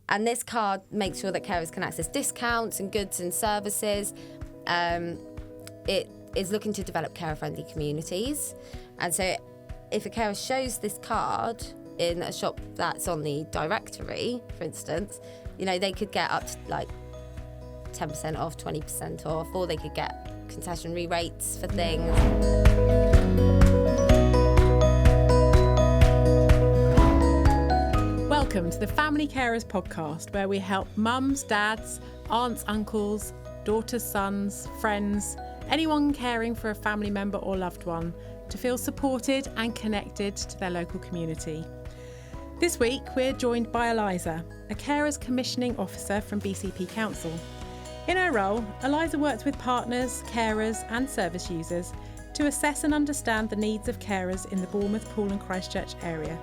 And this card makes sure that carers can access discounts and goods and services. It is looking to develop carer-friendly communities. And so if a carer shows this card in a shop that's on the directory, for instance, they could get up to like 10% off, 20% off, or they could get concessionary rates for things. Welcome to the Family Carers podcast, where we help mums, dads, aunts, uncles, daughters, sons, friends, anyone caring for a family member or loved one to feel supported and connected to their local community. This week, we're joined by Eliza, a Carers Commissioning Officer from BCP Council. In her role, Eliza works with partners, carers and service users to assess and understand the needs of carers in the Bournemouth, Poole and Christchurch area.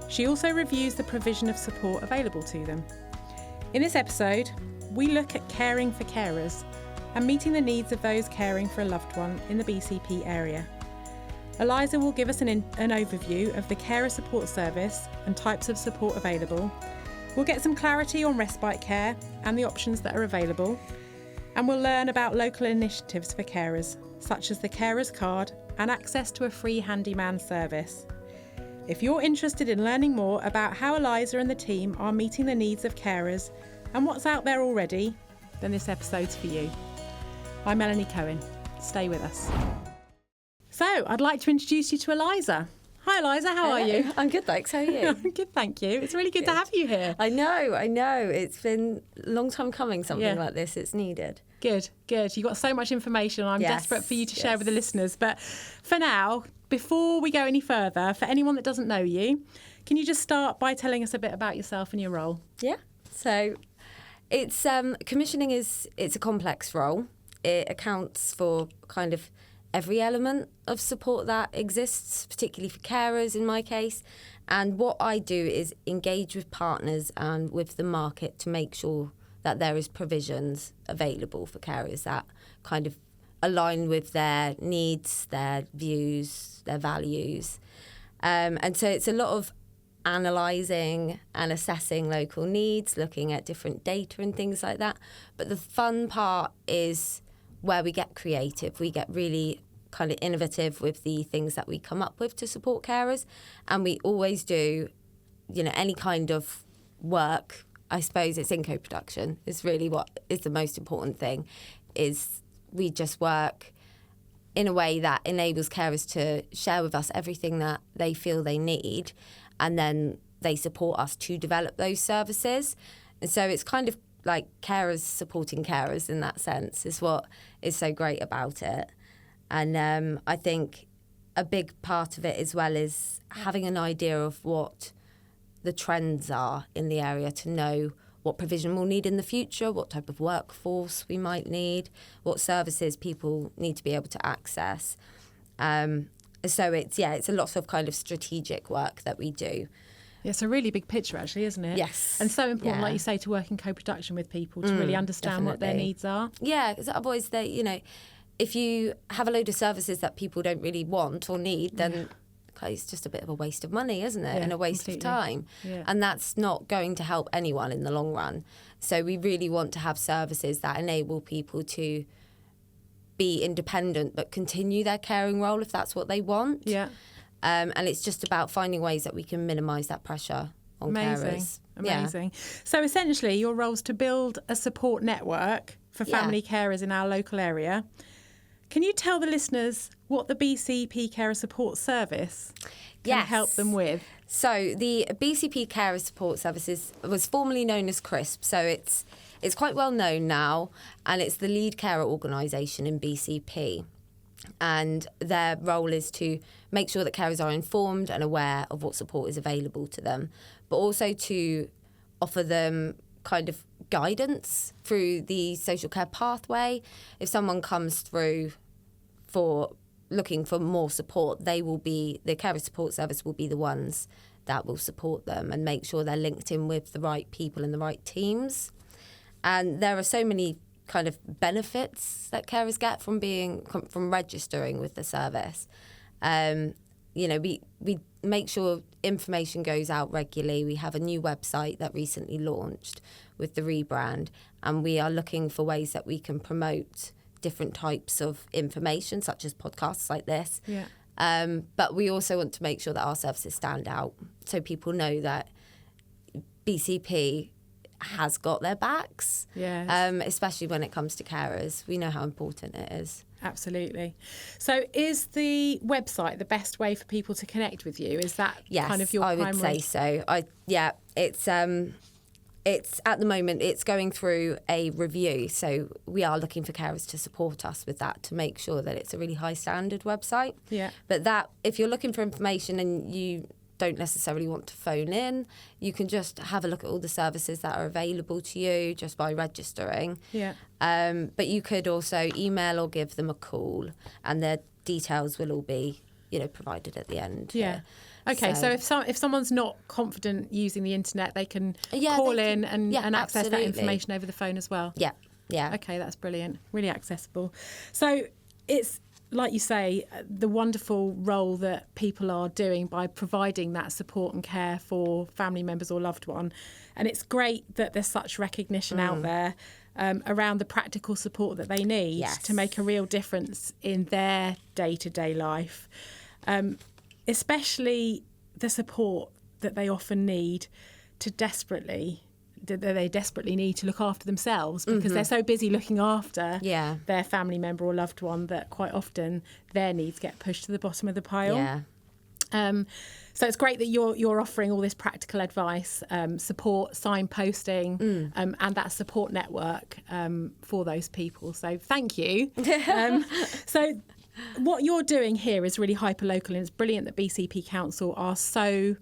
She also reviews the provision of support available to them. In this episode, we look at caring for carers and meeting the needs of those caring for a loved one in the BCP area. Eliza will give us an overview of the carer support service and types of support available. We'll get some clarity on respite care and the options that are available. And we'll learn about local initiatives for carers, such as the Carers Card and access to a free handyman service. If you're interested in learning more about how Eliza and the team are meeting the needs of carers and what's out there already, then this episode's for you. I'm Melanie Cohen. Stay with us. So, I'd like to introduce you to Eliza. Hi Eliza, how are you? I'm good, thanks. How are you? I'm good, thank you. It's really good to have you here. I know. It's been a long time coming, something like this. It's needed. Good. You've got so much information. I'm desperate for you to share with the listeners. But for now, before we go any further, for anyone that doesn't know you, can you just start by telling us a bit about yourself and your role? Yeah. So it's commissioning it's a complex role. It accounts for kind of every element of support that exists, particularly for carers in my case. And what I do is engage with partners and with the market to make sure that there is provisions available for carers that kind of align with their needs, their views, their values. And so it's a lot of analysing and assessing local needs, looking at different data and things like that. But the fun part is where we get creative. We get really kind of innovative with the things that we come up with to support carers. And we always do, any kind of work. I suppose it's in co-production. It's really what is the most important thing, is we just work in a way that enables carers to share with us everything that they feel they need, and then they support us to develop those services. And so it's kind of like carers supporting carers in that sense is what is so great about it. And I think a big part of it as well is having an idea of what the trends are in the area, to know what provision we'll need in the future, what type of workforce we might need, what services people need to be able to access. So it's a lot of kind of strategic work that we do. Yeah, it's a really big picture actually, isn't it? Yes. And so important, like you say, to work in co-production with people to really understand what their needs are. Yeah, because otherwise if you have a load of services that people don't really want or need, then it's just a bit of a waste of money, isn't it? And a waste of time. Yeah. And that's not going to help anyone in the long run. So we really want to have services that enable people to be independent but continue their caring role if that's what they want. Yeah. And it's just about finding ways that we can minimise that pressure on carers. Amazing. Yeah. So essentially your role is to build a support network for family carers in our local area. Can you tell the listeners what the BCP Carer Support Service can help them with? So the BCP Carer Support Service was formerly known as CRISP. So it's quite well known now, and it's the lead carer organisation in BCP. And their role is to make sure that carers are informed and aware of what support is available to them, but also to offer them kind of guidance through the social care pathway. If someone comes through for looking for more support, the carer support service will be the ones that will support them and make sure they're linked in with the right people and the right teams. And there are so many kind of benefits that carers get from registering with the service. We make sure information goes out regularly. We have a new website that recently launched with the rebrand, and we are looking for ways that we can promote different types of information, such as podcasts like this. Yeah. But we also want to make sure that our services stand out, so people know that BCP has got their backs, especially when it comes to carers. We know how important it is. Absolutely. So is the website the best way for people to connect with you? Is that kind of your primary? I would say so. It's at the moment, it's going through a review. So we are looking for carers to support us with that, to make sure that it's a really high standard website. Yeah. But that, if you're looking for information and you don't necessarily want to phone in, you can just have a look at all the services that are available to you just by registering. Yeah. But you could also email or give them a call, and their details will all be, provided at the end. Yeah. Okay, so if someone's not confident using the internet, they can call in and access that information over the phone as well. Yeah. Yeah. Okay, that's brilliant. Really accessible. So it's, like you say, the wonderful role that people are doing by providing that support and care for family members or loved one. And it's great that there's such recognition out there around the practical support that they need to make a real difference in their day-to-day life. Especially the support that they often need that they desperately need to look after themselves, because they're so busy looking after their family member or loved one that quite often their needs get pushed to the bottom of the pile. Yeah. So it's great that you're offering all this practical advice, support, signposting, and that support network for those people. So thank you. So what you're doing here is really hyperlocal, and it's brilliant that BCP Council are so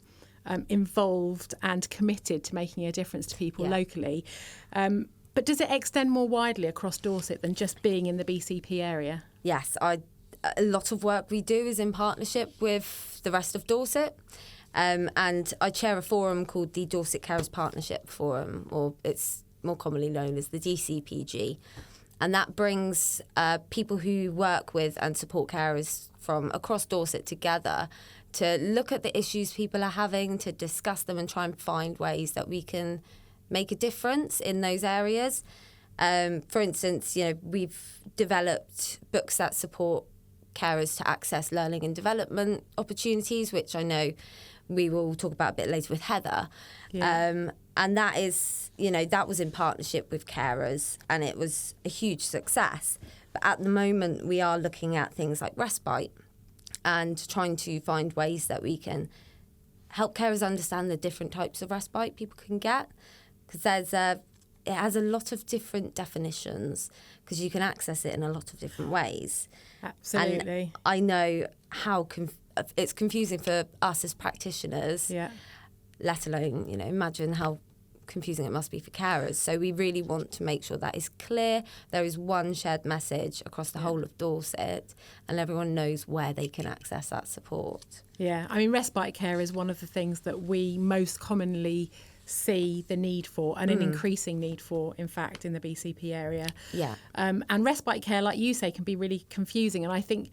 involved and committed to making a difference to people locally. But does it extend more widely across Dorset than just being in the BCP area? Yes, a lot of work we do is in partnership with the rest of Dorset. And I chair a forum called the Dorset Carers Partnership Forum, or it's more commonly known as the DCPG. And that brings people who work with and support carers from across Dorset together to look at the issues people are having, to discuss them and try and find ways that we can make a difference in those areas. For instance, we've developed books that support carers to access learning and development opportunities, which I know we will talk about a bit later with Heather. Yeah. And that is, that was in partnership with carers, and it was a huge success. But at the moment, we are looking at things like respite and trying to find ways that we can help carers understand the different types of respite people can get, because it has a lot of different definitions, because you can access it in a lot of different ways. Absolutely. And I know how it's confusing for us as practitioners, let alone, imagine how confusing it must be for carers. So we really want to make sure that is clear. There is one shared message across the whole of Dorset, and everyone knows where they can access that support. Yeah, I mean, respite care is one of the things that we most commonly see the need for, and an increasing need for, in fact, in the BCP area. Yeah. And respite care, like you say, can be really confusing. And I think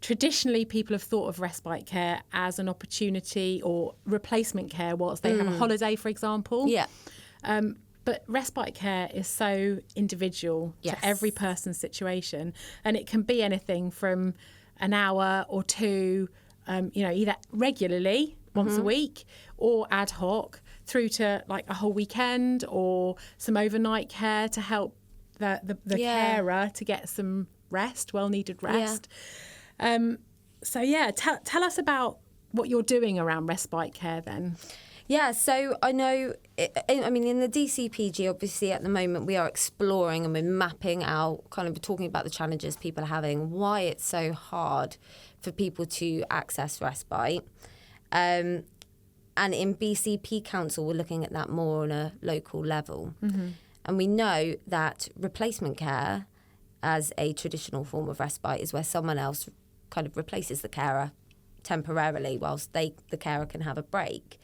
traditionally people have thought of respite care as an opportunity or replacement care whilst they have a holiday, for example. Yeah. But respite care is so individual to every person's situation, and it can be anything from an hour or two, either regularly once a week or ad hoc, through to like a whole weekend or some overnight care to help the carer to get some rest, well-needed rest. Tell us about what you're doing around respite care then. Yeah, so I know, in the DCPG, obviously at the moment we are exploring and we're mapping out, kind of talking about the challenges people are having, why it's so hard for people to access respite. And in BCP Council, we're looking at that more on a local level. Mm-hmm. And we know that replacement care as a traditional form of respite is where someone else kind of replaces the carer temporarily whilst the carer can have a break.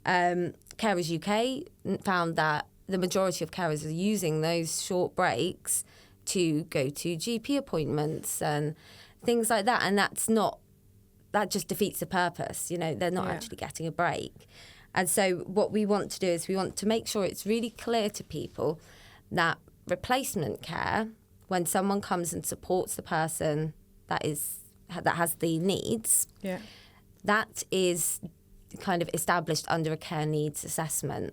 Carers UK found that the majority of carers are using those short breaks to go to GP appointments and things like that, and that's not that just defeats the purpose. They're not actually getting a break. And so what we want to do is we want to make sure it's really clear to people that replacement care, when someone comes and supports the person that has the needs, that is kind of established under a care needs assessment,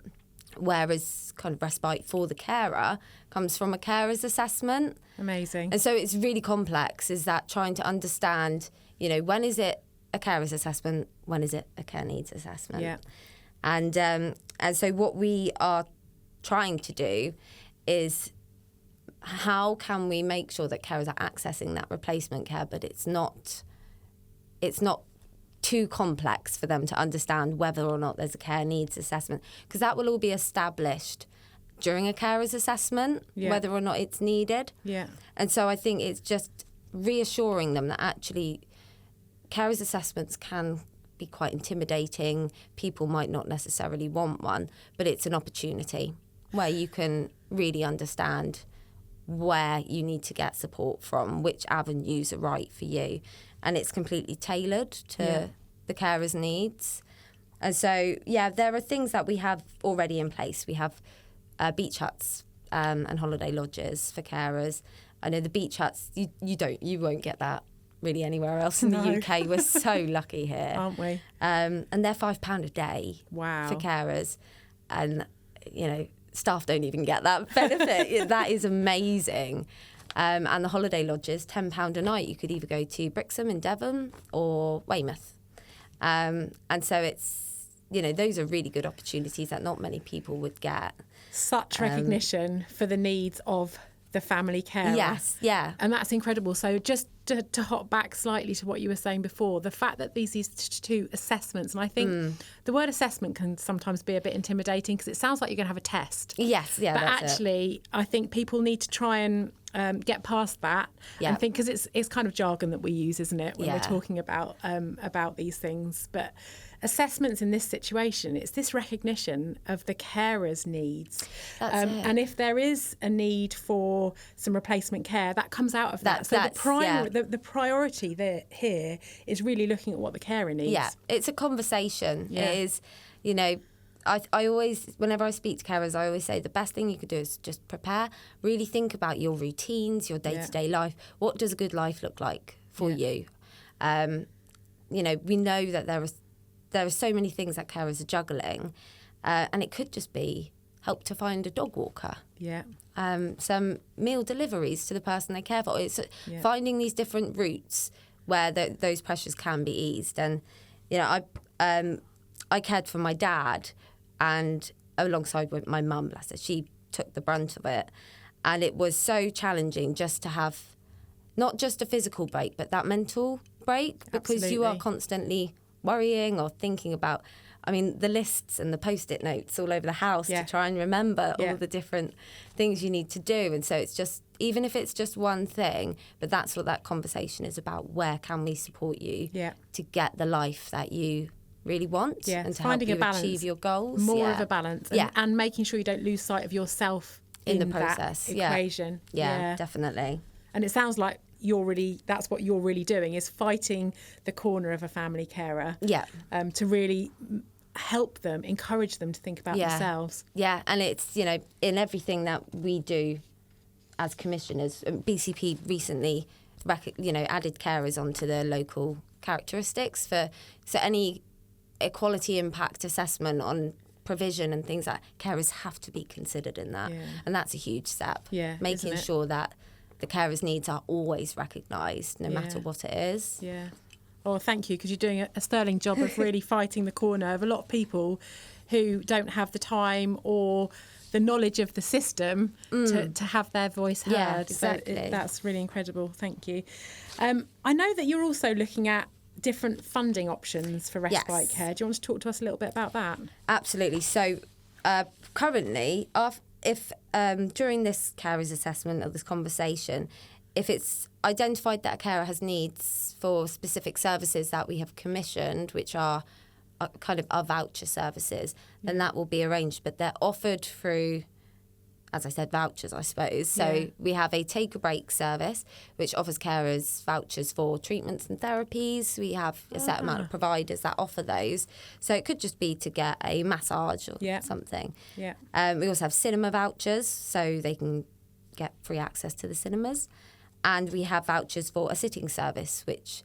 whereas kind of respite for the carer comes from a carer's assessment. Amazing. And so it's really complex, is that trying to understand, when is it a carer's assessment, when is it a care needs assessment? Yeah. And so what we are trying to do is, how can we make sure that carers are accessing that replacement care, but it's not too complex for them to understand whether or not there's a care needs assessment, because that will all be established during a carer's assessment, whether or not it's needed. Yeah. And so I think it's just reassuring them that actually carer's assessments can be quite intimidating. People might not necessarily want one, but it's an opportunity where you can really understand where you need to get support from, which avenues are right for you. And it's completely tailored to the carer's needs. And so, there are things that we have already in place. We have beach huts and holiday lodges for carers. I know the beach huts, you won't get that really anywhere else in the UK. We're so lucky here. Aren't we? And they're £5 a day for carers. And, staff don't even get that benefit. That is amazing. And the holiday lodges, £10 a night. You could either go to Brixham in Devon or Weymouth. And so it's, those are really good opportunities that not many people would get. Such recognition for the needs of the family carer. Yes, yeah. And that's incredible. So just to hop back slightly to what you were saying before, the fact that these two assessments, and I think the word assessment can sometimes be a bit intimidating because it sounds like you're going to have a test. Yes, yeah, but that's actually, I think people need to try and get past that and think, because it's kind of jargon that we use, isn't it, when we're talking about these things. But assessments in this situation, it's this recognition of the carer's needs. And if there is a need for some replacement care, that comes out of that. So the priority there here is really looking at what the carer needs. Yeah, it's a conversation. Yeah. It is, I always, whenever I speak to carers, I always say the best thing you could do is just prepare, really think about your routines, your day-to-day life. What does a good life look like for you? We know that there are so many things that carers are juggling, and it could just be help to find a dog walker. Yeah. Some meal deliveries to the person they care for. It's finding these different routes where those pressures can be eased. And, I cared for my dad, and alongside with my mum, bless her, she took the brunt of it. And it was so challenging just to have not just a physical break, but that mental break, because you are constantly worrying or thinking about, the lists and the Post-it notes all over the house to try and remember all the different things you need to do. And so it's just, even if it's just one thing, but that's what that conversation is about. Where can we support you to get the life that you really want and to finding help you a balance, achieve your goals? More of a balance. And making sure you don't lose sight of yourself in the process. That equation. Yeah, definitely. And it sounds like that's what you're really doing, is fighting the corner of a family carer. To really help them, encourage them to think about themselves. Yeah, and it's, in everything that we do as commissioners, BCP recently, added carers onto the local characteristics so any equality impact assessment on provision and things like that, carers have to be considered in that. And that's a huge step. Making sure that the carer's needs are always recognised, no matter what it is. Yeah. Oh, thank you, because you're doing a sterling job of really fighting the corner of a lot of people who don't have the time or the knowledge of the system to have their voice heard. Yeah, exactly. So that's really incredible. Thank you. I know that you're also looking at different funding options for respite care. Do you want to talk to us a little bit about that? Absolutely. So currently, if during this carer's assessment or this conversation, if it's identified that a carer has needs for specific services that we have commissioned, which are kind of our voucher services, then that will be arranged. But they're offered through as I said, vouchers, I suppose. So we have a take a break service, which offers carers vouchers for treatments and therapies. We have a set amount of providers that offer those. So it could just be to get a massage or something. Yeah. We also have cinema vouchers, so they can get free access to the cinemas. And we have vouchers for a sitting service, which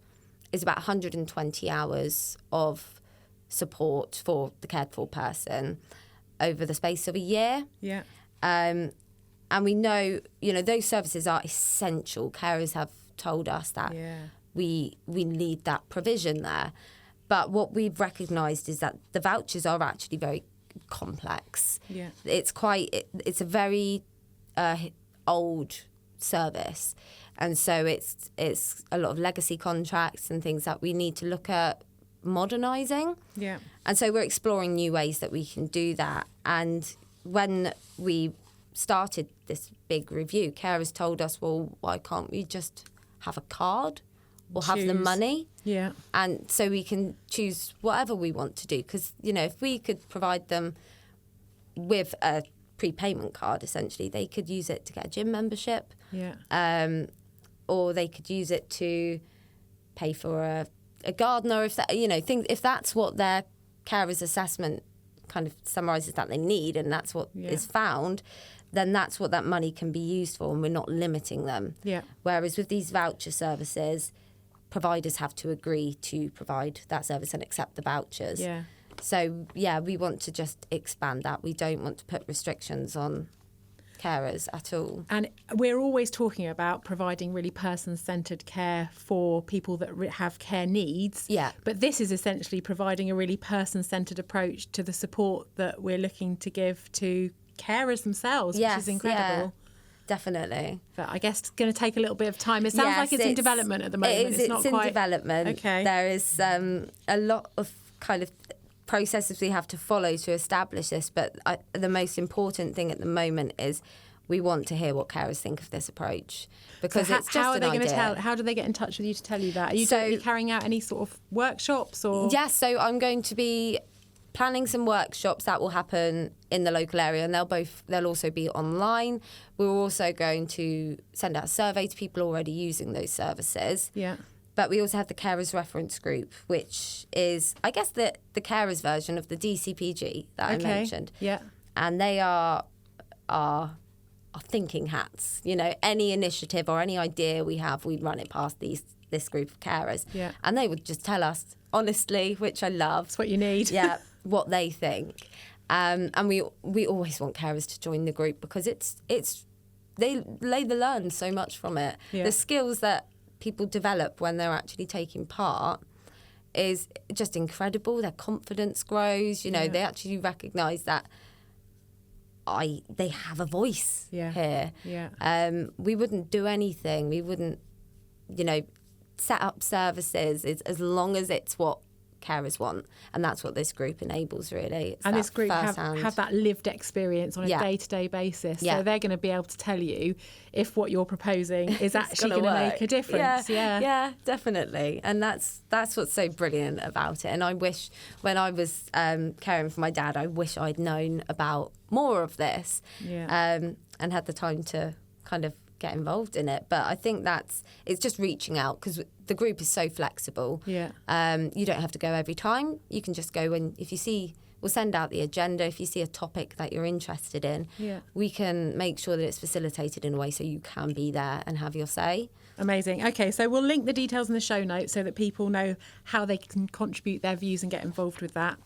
is about 120 hours of support for the cared for person over the space of a year. Yeah. And we know, those services are essential. Carers have told us that we need that provision there. But what we've recognised is that the vouchers are actually very complex. Yeah. It's a very old service. And so it's a lot of legacy contracts and things that we need to look at modernising. Yeah. And so we're exploring new ways that we can do that. And when we started this big review, carers told us, well, why can't we just have a card or have the money? Yeah. And so we can choose whatever we want to do. Because, if we could provide them with a prepayment card, essentially, they could use it to get a gym membership. Yeah. Or they could use it to pay for a gardener, if that, if that's what their carer's assessment kind of summarises that they need, and that's what is found, then that's what that money can be used for, and we're not limiting them. Yeah. Whereas with these voucher services, providers have to agree to provide that service and accept the vouchers. Yeah. So, we want to just expand that. We don't want to put restrictions on carers at all. And we're always talking about providing really person-centred care for people that have care needs. Yeah. But this is essentially providing a really person-centred approach to the support that we're looking to give to carers themselves, which is incredible. Yeah, definitely. But I guess it's going to take a little bit of time. It sounds like it's in development at the moment. It's in development. Okay. There is a lot of kind of processes we have to follow to establish this, but the most important thing at the moment is we want to hear what carers think of this approach, because it's just how are an they idea. Going to tell? How do they get in touch with you to tell you that? Are you carrying out any sort of workshops or? Yes, so I'm going to be planning some workshops that will happen in the local area, and they'll also be online. We're also going to send out a survey to people already using those services. Yeah. But we also have the Carers Reference Group, which is, I guess, the carers version of the DCPG that I mentioned. Yeah. And they are our thinking hats. Any initiative or any idea we have, we run it past this group of carers. Yeah. And they would just tell us, honestly, which I love. That's what you need. Yeah, what they think. And we always want carers to join the group, because they learn so much from it. Yeah. The skills that people develop when they're actually taking part is just incredible. Their confidence grows. They actually recognise that they have a voice here. Yeah. We wouldn't do anything. We wouldn't, set up services as long as it's what carers want, and that's what this group enables, really. It's and this group have that lived experience on a day-to-day basis, so they're going to be able to tell you if what you're proposing is actually going to make a difference. Yeah, definitely. And that's what's so brilliant about it. And I wish, when I was caring for my dad, I wish I'd known about more of this, and had the time to kind of get involved in it. But I think it's just reaching out, because the group is so flexible. Yeah. You don't have to go every time. You can just go when, if you see, we'll send out the agenda. If you see a topic that you're interested in, we can make sure that it's facilitated in a way so you can be there and have your say. Amazing. Okay, so we'll link the details in the show notes so that people know how they can contribute their views and get involved with that.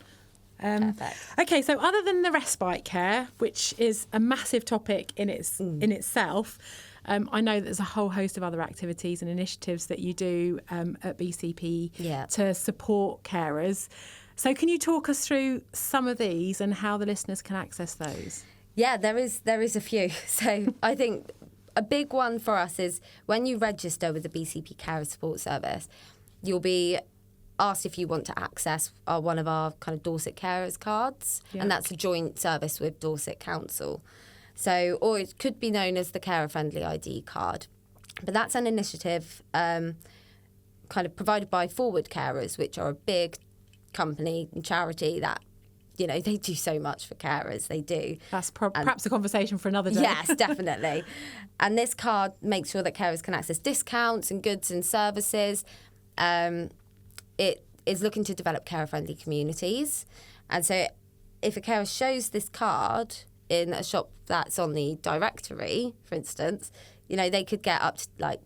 Perfect. Okay, so other than the respite care, which is a massive topic in itself, I know that there's a whole host of other activities and initiatives that you do at BCP to support carers. So can you talk us through some of these and how the listeners can access those? Yeah, there is a few. So I think a big one for us is when you register with the BCP Carer Support Service, you'll be asked if you want to access one of our kind of Dorset Carers cards, and that's a joint service with Dorset Council. So, or it could be known as the Carer Friendly ID card. But that's an initiative kind of provided by Forward Carers, which are a big company and charity that they do so much for carers. They do. That's perhaps a conversation for another day. Yes, definitely. And this card makes sure that carers can access discounts and goods and services. It is looking to develop carer-friendly communities. And so if a carer shows this card in a shop that's on the directory, for instance, they could get up to like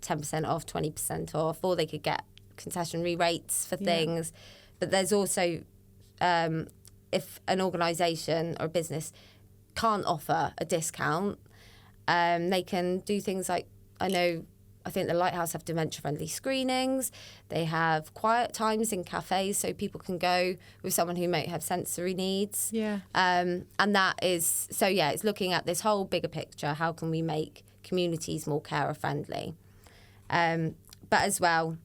10% off, 20% off, or they could get concessionary rates for things. But there's also, if an organisation or a business can't offer a discount, they can do things like, I think the Lighthouse have dementia-friendly screenings. They have quiet times in cafes so people can go with someone who might have sensory needs. Yeah. And that is, it's looking at this whole bigger picture. How can we make communities more carer-friendly? But as well,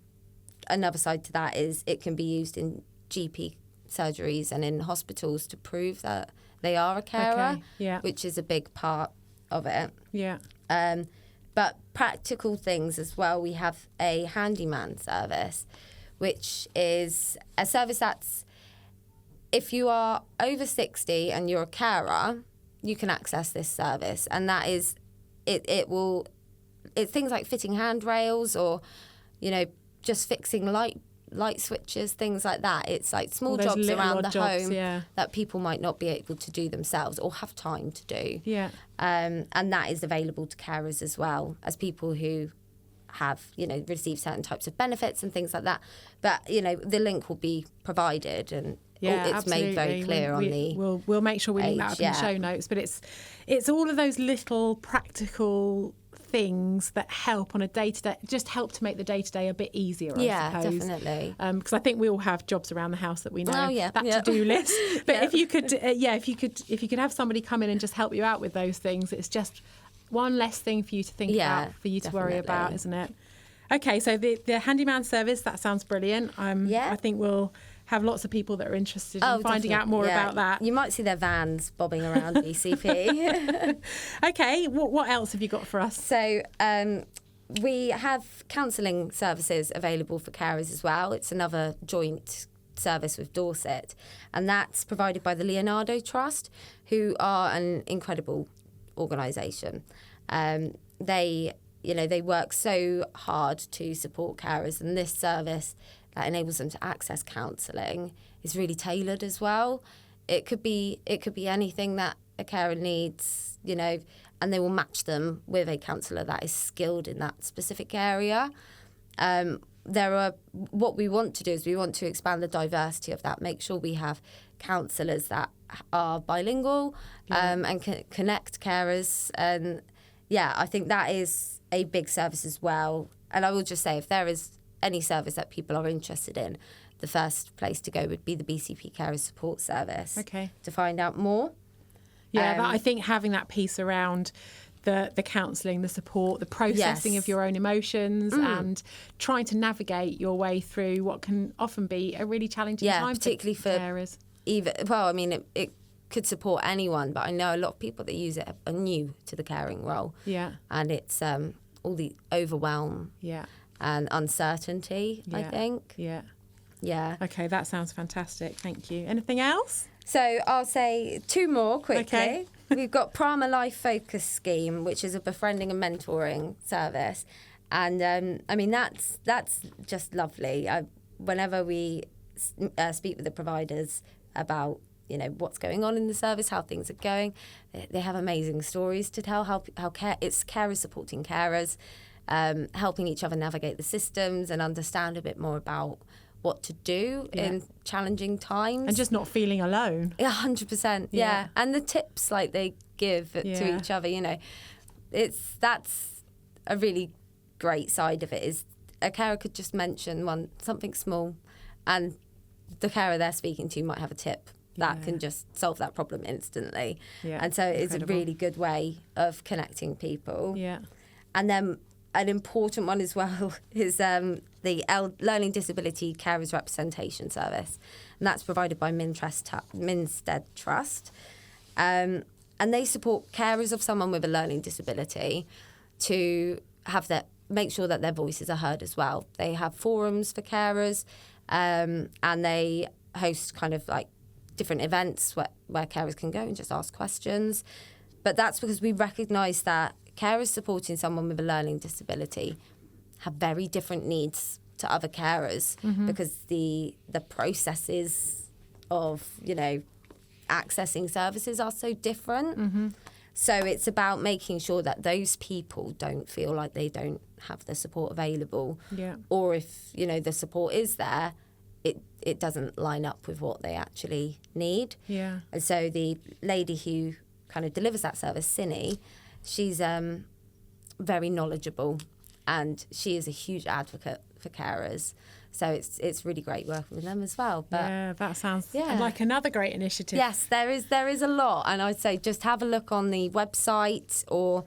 another side to that is it can be used in GP surgeries and in hospitals to prove that they are a carer, which is a big part of it. Yeah. But practical things as well, we have a handyman service, which is a service that's, if you are over 60 and you're a carer, you can access this service. And that is, it's things like fitting handrails or, just fixing light switches, things like that. It's like small jobs around the home that people might not be able to do themselves or have time to do. Yeah. And that is available to carers as well as people who have, received certain types of benefits and things like that. But, the link will be provided and it's absolutely. made very clear on the We'll make sure we link that up in the show notes. But it's all of those little practical things that help on a day-to-day, just help to make the day-to-day a bit easier, I suppose. Definitely. Because I think we all have jobs around the house that we know, that yeah. to-do list. But if you could have somebody come in and just help you out with those things, it's just one less thing for you to think about, for you to worry about, isn't it? Okay, so the handyman service, that sounds brilliant. I think we'll have lots of people that are interested in finding out more about that. You might see their vans bobbing around BCP. Okay, what else have you got for us? So we have counselling services available for carers as well. It's another joint service with Dorset, and that's provided by the Leonardo Trust, who are an incredible organisation. They work so hard to support carers, and this service that enables them to access counselling is really tailored as well. It could be anything that a carer needs, and they will match them with a counsellor that is skilled in that specific area. What we want to do is we want to expand the diversity of that, make sure we have counsellors that are bilingual and can connect carers. And I think that is a big service as well. And I will just say, if there is any service that people are interested in, the first place to go would be the BCP Carers Support Service. Okay. To find out more. Yeah, I think having that piece around the counselling, the support, the processing of your own emotions and trying to navigate your way through what can often be a really challenging time particularly for carers. It could support anyone, but I know a lot of people that use it are new to the caring role. Yeah. And it's all the overwhelm. Yeah. And uncertainty, I think. Yeah. Yeah. Okay, that sounds fantastic. Thank you. Anything else? So I'll say two more quickly. Okay. We've got Prama Life Focus Scheme, which is a befriending and mentoring service. And, that's just lovely. Whenever we speak with the providers about, what's going on in the service, how things are going, they have amazing stories to tell, how it's carers supporting carers. Helping each other navigate the systems and understand a bit more about what to do in challenging times. And just not feeling alone. Yeah, 100%. Yeah. And the tips they give to each other, that's a really great side of it, is a carer could just mention something small and the carer they're speaking to might have a tip that can just solve that problem instantly. Yeah, and so it's a really good way of connecting people. Yeah. And then an important one as well is the Learning Disability Carers Representation Service, and that's provided by Minstead Trust. And they support carers of someone with a learning disability to make sure that their voices are heard as well. They have forums for carers, and they host kind of like different events where carers can go and just ask questions. But that's because we recognise that carers supporting someone with a learning disability have very different needs to other carers, because the processes of, accessing services are so different. So it's about making sure that those people don't feel like they don't have the support available. Yeah. Or if, the support is there, it doesn't line up with what they actually need. Yeah. And so the lady who kind of delivers that service, Cindy, she's very knowledgeable, and she is a huge advocate for carers. So it's really great working with them as well. But yeah, that sounds like another great initiative. Yes, there is a lot, and I'd say just have a look on the website, or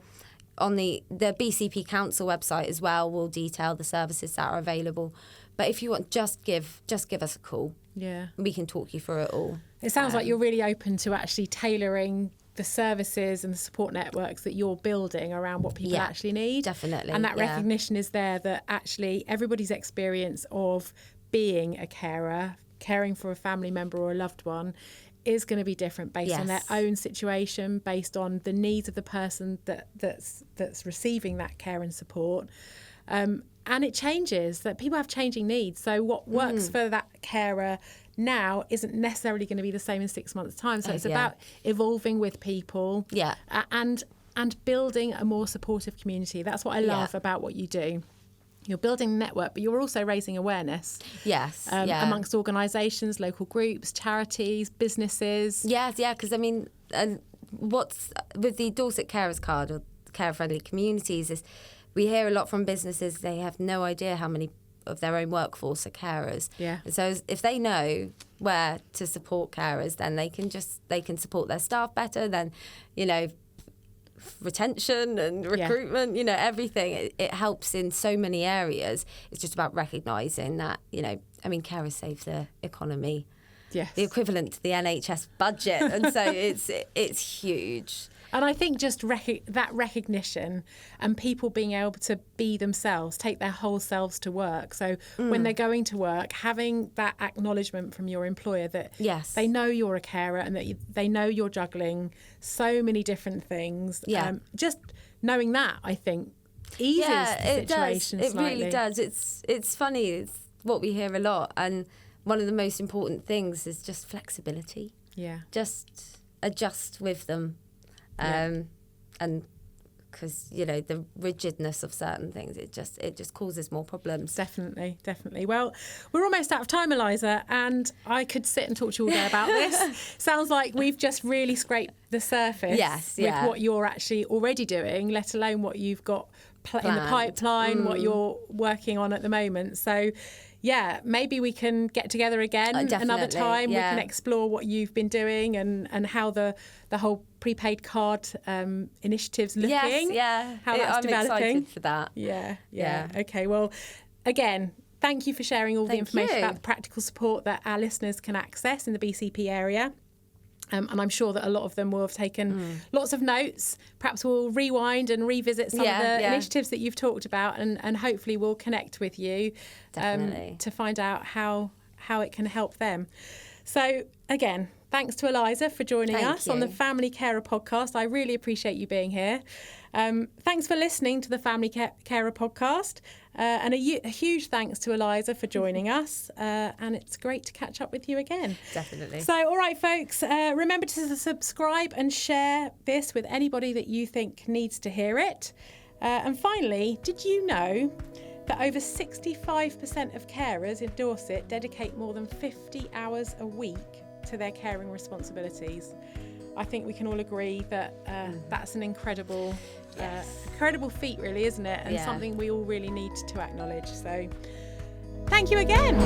on the BCP Council website as well. Will detail the services that are available. But if you want, just give us a call. Yeah, we can talk you through it all. It sounds like you're really open to actually tailoring the services and the support networks that you're building around what people actually need. Definitely. And that recognition is there that actually everybody's experience of being a carer, caring for a family member or a loved one, is going to be different based on their own situation, based on the needs of the person that's receiving that care and support. And it changes, that people have changing needs. So what works for that carer now isn't necessarily going to be the same in 6 months' time. So it's about evolving with people and building a more supportive community. That's what I love about what you do. You're building a network, but you're also raising awareness. Yes. Amongst organisations, local groups, charities, businesses. Yes, because what's with the Dorset Carers Card, or care-friendly communities, is we hear a lot from businesses, they have no idea how many of their own workforce are carers. Yeah. And so if they know where to support carers, then they can support their staff better, then, retention and recruitment, everything. It helps in so many areas. It's just about recognising that, carers save the economy. Yes. The equivalent to the NHS budget. And so it's huge. And I think just that recognition and people being able to be themselves, take their whole selves to work. So when they're going to work, having that acknowledgement from your employer that they know you're a carer and that they know you're juggling so many different things. Just knowing that, I think, eases the situation slightly. It really does. It's funny. It's what we hear a lot. And one of the most important things is just flexibility. Yeah. Just adjust with them. And because the rigidness of certain things, it just causes more problems. Definitely. Well, we're almost out of time, Eliza, and I could sit and talk to you all day about this. Sounds like we've just really scraped the surface with what you're actually already doing, let alone what you've got in the pipeline, what you're working on at the moment. So maybe we can get together again another time. We can explore what you've been doing and how the whole prepaid card initiative's looking. How that's developing. I'm excited for that. Yeah. Okay, well, again, thank you for sharing all the information about the practical support that our listeners can access in the BCP area. And I'm sure that a lot of them will have taken lots of notes. Perhaps we'll rewind and revisit some of the initiatives that you've talked about, and hopefully we'll connect with you to find out how it can help them. So again, thanks to Eliza for joining us on the Family Carer podcast. I really appreciate you being here. Thanks for listening to the Family Carer podcast. And a huge thanks to Eliza for joining us. And it's great to catch up with you again. Definitely. So, all right, folks, remember to subscribe and share this with anybody that you think needs to hear it. And finally, did you know that over 65% of carers in Dorset dedicate more than 50 hours a week to their caring responsibilities? I think we can all agree that that's an incredible feat, really, isn't it? And something we all really need to acknowledge. So thank you again.